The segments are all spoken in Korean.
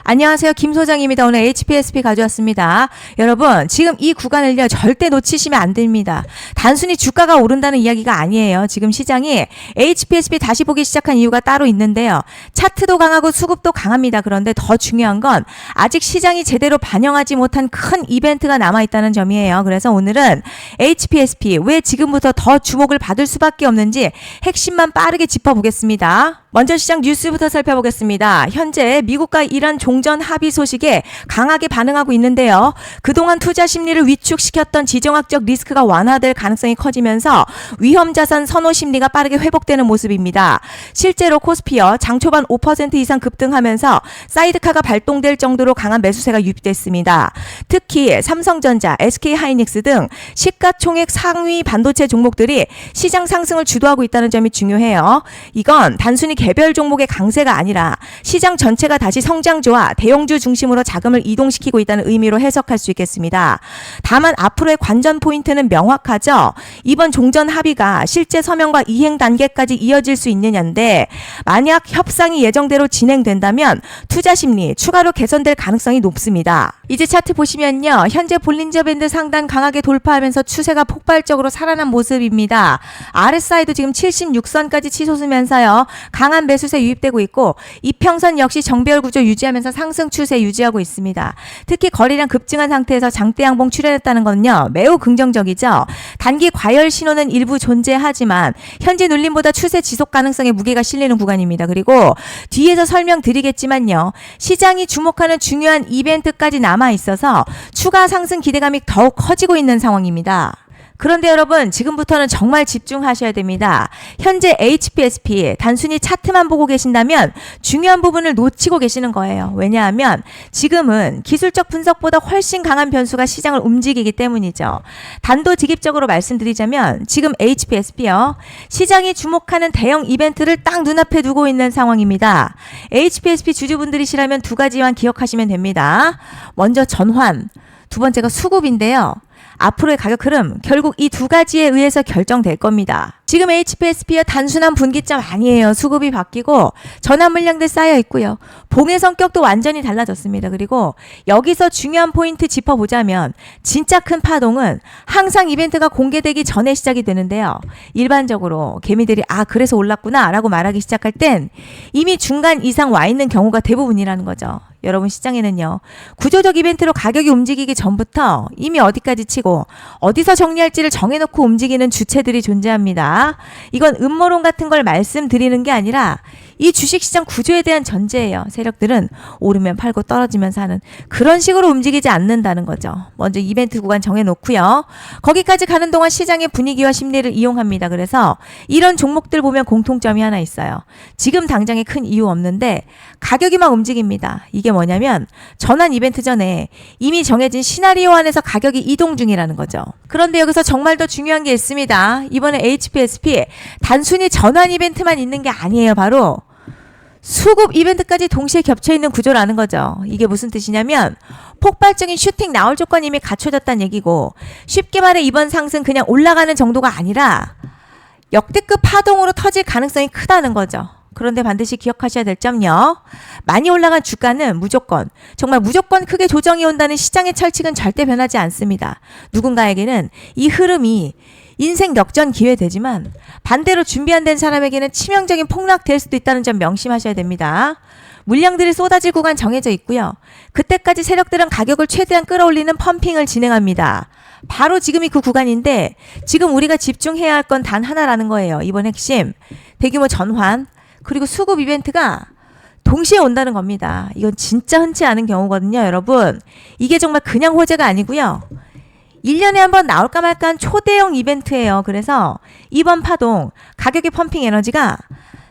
안녕하세요. 김 소장입니다. 오늘 HPSP 가져왔습니다. 여러분, 지금 이 구간을요, 절대 놓치시면 안 됩니다. 단순히 주가가 오른다는 이야기가 아니에요. 지금 시장이 HPSP 다시 보기 시작한 이유가 따로 있는데요. 차트도 강하고 수급도 강합니다. 그런데 더 중요한 건 아직 시장이 제대로 반영하지 못한 큰 이벤트가 남아있다는 점이에요. 그래서 오늘은 HPSP 왜 지금부터 더 주목을 받을 수밖에 없는지 핵심만 빠르게 짚어보겠습니다. 먼저 시장 뉴스부터 살펴보겠습니다. 현재 미국과 이란 종전 합의 소식에 강하게 반응하고 있는데요. 그동안 투자 심리를 위축시켰던 지정학적 리스크가 완화될 가능성이 커지면서 위험자산 선호 심리가 빠르게 회복되는 모습입니다. 실제로 코스피어 장 초반 5% 이상 급등하면서 사이드카가 발동될 정도로 강한 매수세가 유입됐습니다. 특히 삼성전자, SK하이닉스 등 시가총액 상위 반도체 종목들이 시장 상승을 주도하고 있다는 점이 중요해요. 이건 단순히 개별 종목의 강세가 아니라 시장 전체가 다시 성장주와 대형주 중심으로 자금을 이동시키고 있다는 의미로 해석할 수 있겠습니다. 다만 앞으로의 관전 포인트는 명확하죠. 이번 종전 합의가 실제 서명과 이행 단계까지 이어질 수 있느냐인데 만약 협상이 예정대로 진행된다면 투자 심리 추가로 개선될 가능성이 높습니다. 이제 차트 보시면요. 현재 볼린저 밴드 상단 강하게 돌파하면서 추세가 폭발적으로 살아난 모습입니다. RSI도 지금 76선까지 치솟으면서요. 강한 매수세 유입되고 있고 이평선 역시 정배열 구조 유지하면서 상승 추세 유지하고 있습니다. 특히 거래량 급증한 상태에서 장대 양봉 출현했다는 건요. 매우 긍정적이죠. 단기 과열 신호는 일부 존재하지만 현재 눌림보다 추세 지속 가능성에 무게가 실리는 구간입니다. 그리고 뒤에서 설명드리겠지만요. 시장이 주목하는 중요한 이벤트까지 남아 있어서 추가 상승 기대감이 더욱 커지고 있는 상황입니다. 그런데 여러분 지금부터는 정말 집중하셔야 됩니다. 현재 HPSP 단순히 차트만 보고 계신다면 중요한 부분을 놓치고 계시는 거예요. 왜냐하면 지금은 기술적 분석보다 훨씬 강한 변수가 시장을 움직이기 때문이죠. 단도직입적으로 말씀드리자면 지금 HPSP요. 시장이 주목하는 대형 이벤트를 딱 눈앞에 두고 있는 상황입니다. HPSP 주주분들이시라면 두 가지만 기억하시면 됩니다. 먼저 전환, 두 번째가 수급인데요. 앞으로의 가격 흐름 결국 이 두 가지에 의해서 결정될 겁니다. 지금 HPSP의 단순한 분기점 아니에요. 수급이 바뀌고 전환 물량들 쌓여 있고요. 봉의 성격도 완전히 달라졌습니다. 그리고 여기서 중요한 포인트 짚어보자면 진짜 큰 파동은 항상 이벤트가 공개되기 전에 시작이 되는데요. 일반적으로 개미들이 그래서 올랐구나 라고 말하기 시작할 땐 이미 중간 이상 와 있는 경우가 대부분이라는 거죠. 여러분 시장에는요. 구조적 이벤트로 가격이 움직이기 전부터 이미 어디까지 치고 어디서 정리할지를 정해놓고 움직이는 주체들이 존재합니다. 이건 음모론 같은 걸 말씀드리는 게 아니라 이 주식시장 구조에 대한 전제예요. 세력들은 오르면 팔고 떨어지면 사는 그런 식으로 움직이지 않는다는 거죠. 먼저 이벤트 구간 정해놓고요. 거기까지 가는 동안 시장의 분위기와 심리를 이용합니다. 그래서 이런 종목들 보면 공통점이 하나 있어요. 지금 당장에 큰 이유 없는데 가격이 막 움직입니다. 이게 뭐냐면 전환 이벤트 전에 이미 정해진 시나리오 안에서 가격이 이동 중이라는 거죠. 그런데 여기서 정말 더 중요한 게 있습니다. 이번에 HPSP 단순히 전환 이벤트만 있는 게 아니에요. 바로 수급 이벤트까지 동시에 겹쳐있는 구조라는 거죠. 이게 무슨 뜻이냐면 폭발적인 슈팅 나올 조건이 이미 갖춰졌다는 얘기고 쉽게 말해 이번 상승 그냥 올라가는 정도가 아니라 역대급 파동으로 터질 가능성이 크다는 거죠. 그런데 반드시 기억하셔야 될 점요. 많이 올라간 주가는 정말 무조건 크게 조정이 온다는 시장의 철칙은 절대 변하지 않습니다. 누군가에게는 이 흐름이 인생 역전 기회 되지만 반대로 준비 안 된 사람에게는 치명적인 폭락될 수도 있다는 점 명심하셔야 됩니다. 물량들이 쏟아질 구간 정해져 있고요. 그때까지 세력들은 가격을 최대한 끌어올리는 펌핑을 진행합니다. 바로 지금이 그 구간인데 지금 우리가 집중해야 할 건 단 하나라는 거예요. 이번 핵심 대규모 전환 그리고 수급 이벤트가 동시에 온다는 겁니다. 이건 진짜 흔치 않은 경우거든요. 여러분 이게 정말 그냥 호재가 아니고요. 1년에 한 번 나올까 말까 한 초대형 이벤트예요. 그래서 이번 파동 가격의 펌핑 에너지가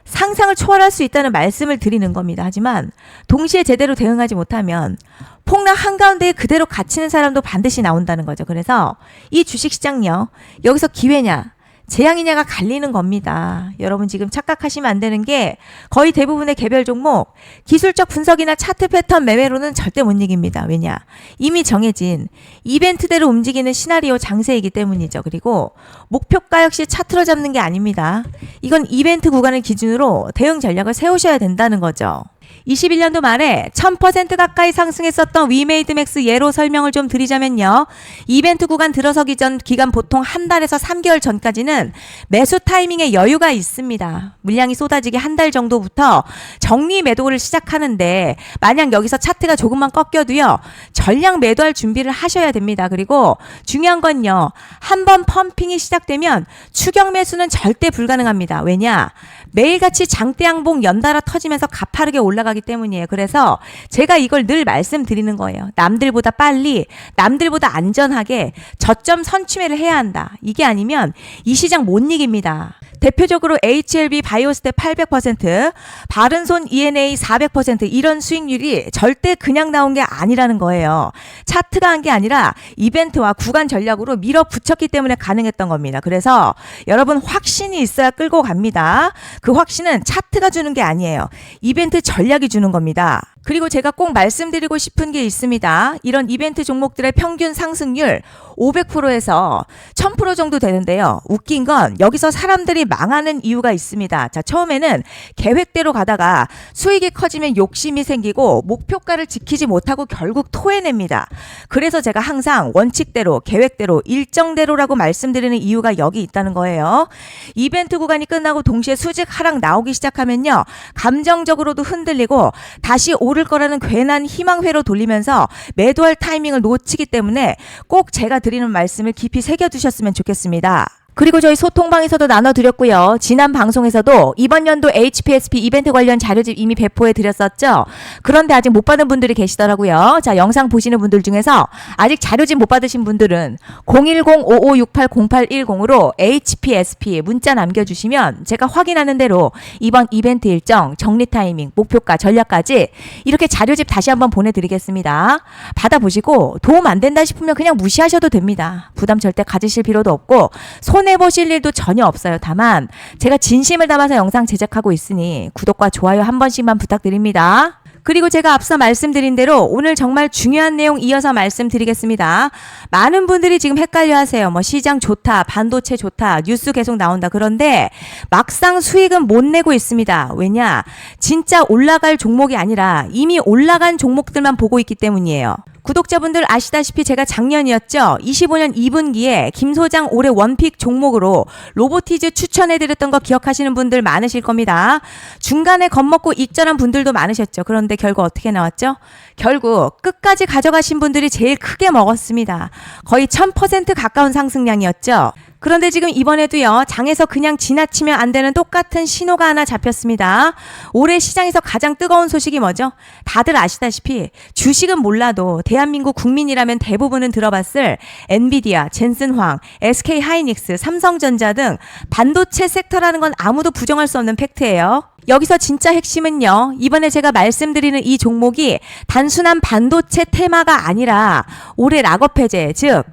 상상을 초월할 수 있다는 말씀을 드리는 겁니다. 하지만 동시에 제대로 대응하지 못하면 폭락 한가운데에 그대로 갇히는 사람도 반드시 나온다는 거죠. 그래서 이 주식시장요. 여기서 기회냐 재앙이냐가 갈리는 겁니다. 여러분 지금 착각하시면 안 되는 게 거의 대부분의 개별 종목 기술적 분석이나 차트 패턴 매매로는 절대 못 이깁니다. 왜냐? 이미 정해진 이벤트대로 움직이는 시나리오 장세이기 때문이죠. 그리고 목표가 역시 차트로 잡는 게 아닙니다. 이건 이벤트 구간을 기준으로 대응 전략을 세우셔야 된다는 거죠. 21년도 말에 1000% 가까이 상승했었던 위메이드맥스 예로 설명을 좀 드리자면요. 이벤트 구간 들어서기 전 기간 보통 한 달에서 3개월 전까지는 매수 타이밍에 여유가 있습니다. 물량이 쏟아지기 한 달 정도부터 정리 매도를 시작하는데 만약 여기서 차트가 조금만 꺾여도요. 전량 매도할 준비를 하셔야 됩니다. 그리고 중요한 건요. 한번 펌핑이 시작되면 추격 매수는 절대 불가능합니다. 왜냐? 매일같이 장대양봉 연달아 터지면서 가파르게 올라가기 때문이에요. 그래서 제가 이걸 늘 말씀드리는 거예요. 남들보다 빨리, 남들보다 안전하게 저점 선취매를 해야 한다. 이게 아니면 이 시장 못 이깁니다. 대표적으로 HLB 바이오스텝 800%, 바른손 ENA 400% 이런 수익률이 절대 그냥 나온 게 아니라는 거예요. 차트가 한 게 아니라 이벤트와 구간 전략으로 밀어붙였기 때문에 가능했던 겁니다. 그래서 여러분 확신이 있어야 끌고 갑니다. 그 확신은 차트가 주는 게 아니에요. 이벤트 전략이 주는 겁니다. 그리고 제가 꼭 말씀드리고 싶은 게 있습니다. 이런 이벤트 종목들의 평균 상승률 500%에서 1000% 정도 되는데요. 웃긴 건 여기서 사람들이 망하는 이유가 있습니다. 자, 처음에는 계획대로 가다가 수익이 커지면 욕심이 생기고 목표가를 지키지 못하고 결국 토해냅니다. 그래서 제가 항상 원칙대로, 계획대로, 일정대로라고 말씀드리는 이유가 여기 있다는 거예요. 이벤트 구간이 끝나고 동시에 수직 하락 나오기 시작하면요. 감정적으로도 흔들리고 다시 오를 거라는 괜한 희망회로 돌리면서 매도할 타이밍을 놓치기 때문에 꼭 제가 드리는 말씀을 깊이 새겨두셨으면 좋겠습니다. 그리고 저희 소통방에서도 나눠드렸고요. 지난 방송에서도 이번 연도 HPSP 이벤트 관련 자료집 이미 배포해드렸었죠. 그런데 아직 못 받은 분들이 계시더라고요. 자, 영상 보시는 분들 중에서 아직 자료집 못 받으신 분들은 010-5568-0810으로 HPSP 문자 남겨주시면 제가 확인하는 대로 이번 이벤트 일정, 정리 타이밍, 목표가, 전략까지 이렇게 자료집 다시 한번 보내드리겠습니다. 받아보시고 도움 안 된다 싶으면 그냥 무시하셔도 됩니다. 부담 절대 가지실 필요도 없고 손해보실 일도 전혀 없어요. 다만 제가 진심을 담아서 영상 제작하고 있으니 구독과 좋아요 한 번씩만 부탁드립니다. 그리고 제가 앞서 말씀드린 대로 오늘 정말 중요한 내용 이어서 말씀드리겠습니다. 많은 분들이 지금 헷갈려 하세요. 뭐 시장 좋다, 반도체 좋다, 뉴스 계속 나온다. 그런데 막상 수익은 못 내고 있습니다. 왜냐? 진짜 올라갈 종목이 아니라 이미 올라간 종목들만 보고 있기 때문이에요. 구독자분들 아시다시피 제가 작년이었죠. 25년 2분기에 김 소장 올해 원픽 종목으로 로보티즈 추천해드렸던 거 기억하시는 분들 많으실 겁니다. 중간에 겁먹고 익절한 분들도 많으셨죠. 그런데 결국 어떻게 나왔죠? 결국 끝까지 가져가신 분들이 제일 크게 먹었습니다. 거의 1000% 가까운 상승량이었죠. 그런데 지금 이번에도요. 장에서 그냥 지나치면 안 되는 똑같은 신호가 하나 잡혔습니다. 올해 시장에서 가장 뜨거운 소식이 뭐죠? 다들 아시다시피 주식은 몰라도 대한민국 국민이라면 대부분은 들어봤을 엔비디아, 젠슨황, SK하이닉스, 삼성전자 등 반도체 섹터라는 건 아무도 부정할 수 없는 팩트예요. 여기서 진짜 핵심은요. 이번에 제가 말씀드리는 이 종목이 단순한 반도체 테마가 아니라 올해 락업 해제, 즉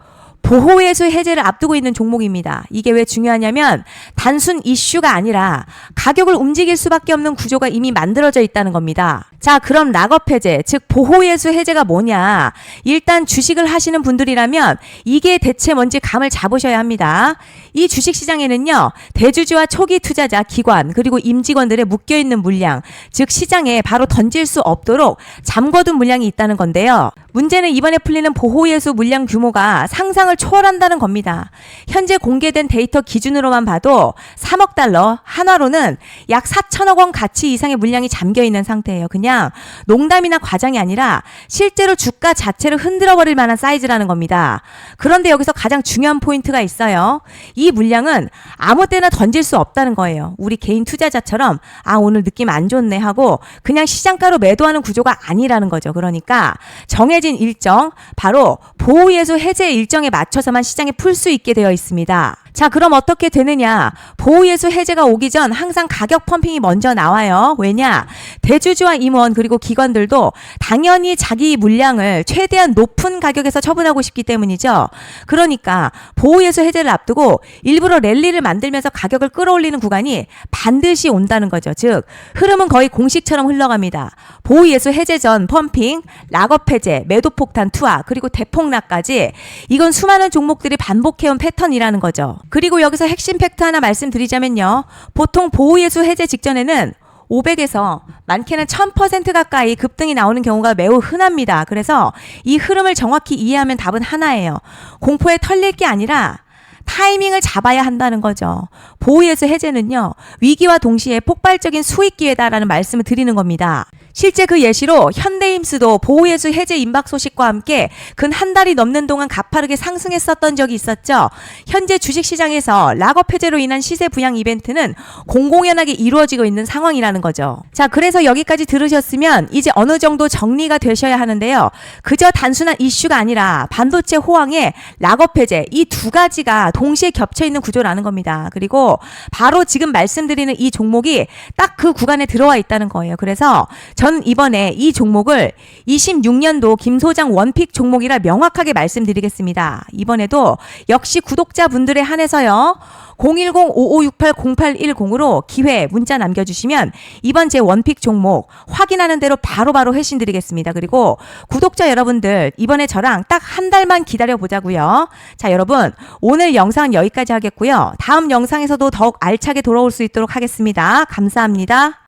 보호예수 해제를 앞두고 있는 종목입니다. 이게 왜 중요하냐면 단순 이슈가 아니라 가격을 움직일 수밖에 없는 구조가 이미 만들어져 있다는 겁니다. 자, 그럼 락업 해제, 즉 보호예수 해제가 뭐냐? 일단 주식을 하시는 분들이라면 이게 대체 뭔지 감을 잡으셔야 합니다. 이 주식시장에는요. 대주주와 초기 투자자, 기관, 그리고 임직원들의 묶여있는 물량, 즉 시장에 바로 던질 수 없도록 잠궈둔 물량이 있다는 건데요. 문제는 이번에 풀리는 보호예수 물량 규모가 상상을 초월한다는 겁니다. 현재 공개된 데이터 기준으로만 봐도 3억 달러, 한화로는 약 4천억 원 가치 이상의 물량이 잠겨있는 상태예요. 그냥 농담이나 과장이 아니라 실제로 주가 자체를 흔들어버릴 만한 사이즈라는 겁니다. 그런데 여기서 가장 중요한 포인트가 있어요. 이 물량은 아무 때나 던질 수 없다는 거예요. 우리 개인 투자자처럼 오늘 느낌 안 좋네 하고 그냥 시장가로 매도하는 구조가 아니라는 거죠. 그러니까 정해진 일정, 바로 보호예수 해제 일정에 맞춰서만 시장에 풀 수 있게 되어 있습니다. 자, 그럼 어떻게 되느냐? 보호예수 해제가 오기 전 항상 가격 펌핑이 먼저 나와요. 왜냐? 대주주와 임원 그리고 기관들도 당연히 자기 물량을 최대한 높은 가격에서 처분하고 싶기 때문이죠. 그러니까 보호예수 해제를 앞두고 일부러 랠리를 만들면서 가격을 끌어올리는 구간이 반드시 온다는 거죠. 즉 흐름은 거의 공식처럼 흘러갑니다. 보호예수 해제 전 펌핑, 락업 해제, 매도폭탄 투하, 그리고 대폭락까지 이건 수많은 종목들이 반복해온 패턴이라는 거죠. 그리고 여기서 핵심 팩트 하나 말씀드리자면요. 보통 보호예수 해제 직전에는 500에서 많게는 1000% 가까이 급등이 나오는 경우가 매우 흔합니다. 그래서 이 흐름을 정확히 이해하면 답은 하나예요. 공포에 털릴 게 아니라 타이밍을 잡아야 한다는 거죠. 보호예수 해제는요, 위기와 동시에 폭발적인 수익 기회다라는 말씀을 드리는 겁니다. 실제 그 예시로 현대임스도 보호예수 해제 임박 소식과 함께 근 한 달이 넘는 동안 가파르게 상승했었던 적이 있었죠. 현재 주식시장에서 락업 해제로 인한 시세 부양 이벤트는 공공연하게 이루어지고 있는 상황이라는 거죠. 자, 그래서 여기까지 들으셨으면 이제 어느 정도 정리가 되셔야 하는데요. 그저 단순한 이슈가 아니라 반도체 호황에 락업 해제, 이 두 가지가 동시에 겹쳐 있는 구조라는 겁니다. 그리고 바로 지금 말씀드리는 이 종목이 딱 그 구간에 들어와 있다는 거예요. 그래서 전 이번에 이 종목을 26년도 김 소장 원픽 종목이라 명확하게 말씀드리겠습니다. 이번에도 역시 구독자분들에 한해서요. 010-5568-0810으로 기회 문자 남겨주시면 이번 제 원픽 종목 확인하는 대로 바로바로 회신 드리겠습니다. 그리고 구독자 여러분들 이번에 저랑 딱 한 달만 기다려보자고요. 자, 여러분 오늘 영상은 여기까지 하겠고요. 다음 영상에서도 더욱 알차게 돌아올 수 있도록 하겠습니다. 감사합니다.